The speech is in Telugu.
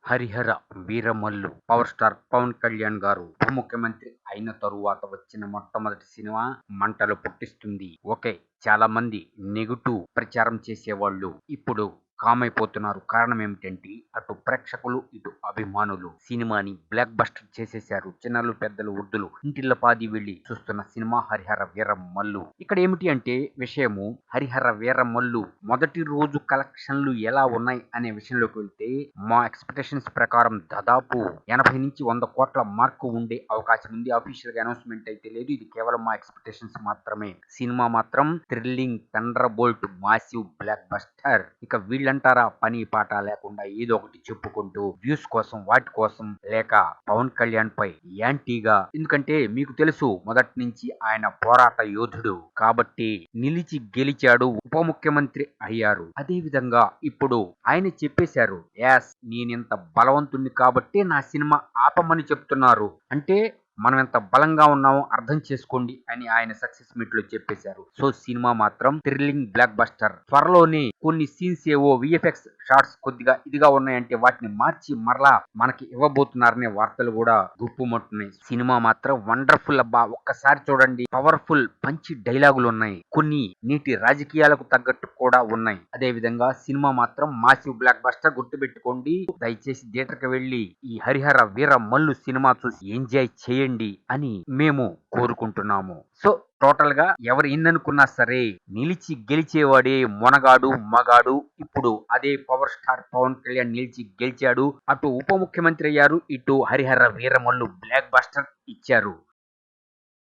హరిహర వీరమల్లు పవర్ స్టార్ పవన్ కళ్యాణ్ గారు ఉప ముఖ్యమంత్రి అయిన తరువాత వచ్చిన మొట్టమొదటి సినిమా మంటలు పుట్టిస్తుంది. ఓకే, చాలా మంది నెగటివ్ ప్రచారం చేసేవాళ్ళు ఇప్పుడు కామ్ అయిపోతున్నారు. కారణం ఏమిటంటే అటు ప్రేక్షకులు ఇటు అభిమానులు సినిమాని బ్లాక్ బస్టర్ చేసేశారు. చిన్నలు పెద్దలు వృద్ధులు ఇంటిల్లపాది వెళ్లి చూస్తున్న సినిమా హరిహర వీరమల్లు. ఇక్కడ ఏమిటి అంటే విషయము, హరిహర వీరమల్లు మొదటి రోజు కలెక్షన్లు ఎలా ఉన్నాయి అనే విషయంలోకి వెళ్తే మా ఎక్స్పెక్టేషన్స్ ప్రకారం దాదాపు 80 నుంచి 100 కోట్ల మార్కు ఉండే అవకాశం ఉంది. అఫీషియల్ గా అనౌన్స్మెంట్ అయితే లేదు. ఇది కేవలం మా ఎక్స్పెక్టేషన్స్ మాత్రమే. సినిమా మాత్రం thrilling, thunderbolt, massive blockbuster. ఇక వీళ్ళంటారా పని పాట లేకుండా ఏదో ఒకటి చెప్పుకుంటూ వ్యూస్ కోసం వాటి కోసం లేక పవన్ కళ్యాణ్ పై యాంటీగా, ఎందుకంటే మీకు తెలుసు మొదటి నుంచి ఆయన పోరాట యోధుడు కాబట్టి నిలిచి గెలిచాడు, ఉప ముఖ్యమంత్రి అయ్యారు. అదే విధంగా ఇప్పుడు ఆయన చెప్పేశారు, యాస్ నేనింత బలవంతుణ్ణి కాబట్టి నా సినిమా ఆపమని చెప్తున్నారు అంటే మనం ఎంత బలంగా ఉన్నామో అర్థం చేసుకోండి అని ఆయన సక్సెస్ మీట్ లో చెప్పేశారు. సో సినిమా మాత్రం థ్రిల్లింగ్ బ్లాక్ బస్టర్. త్వరలోనే కొన్ని సీన్స్ ఏవో విఎఫ్ఎక్స్ షార్ట్స్ కొద్దిగా ఇదిగా ఉన్నాయంటే వాటిని మార్చి మరలా మనకి ఇవ్వబోతున్నారనే వార్తలు కూడా గుప్పుమంటున్నాయి. సినిమా మాత్రం వండర్ఫుల్ అబ్బా, ఒక్కసారి చూడండి. పవర్ఫుల్ మంచి డైలాగులు ఉన్నాయి, కొన్ని నీటి రాజకీయాలకు తగ్గట్టు కూడా ఉన్నాయి. అదే విధంగా సినిమా మాత్రం మాసివ్ బ్లాక్ బస్టర్. గుర్తుపెట్టుకోండి, దయచేసి థియేటర్ కి వెళ్లి ఈ హరిహర వీర మల్లు సినిమా చూసి ఎంజాయ్ చేయండి అని మేము కోరుకుంటున్నాము. సో టోటల్ గా ఎవరు ఎన్ననుకున్నా సరే నిలిచి గెలిచేవాడే మొనగాడు మగాడు. ఇప్పుడు అదే పవర్ స్టార్ పవన్ కళ్యాణ్ నిలిచి గెలిచాడు. అటు ఉప ముఖ్యమంత్రి అయ్యారు, ఇటు హరిహర వీరమల్లు బ్లాక్ బస్టర్ ఇచ్చారు.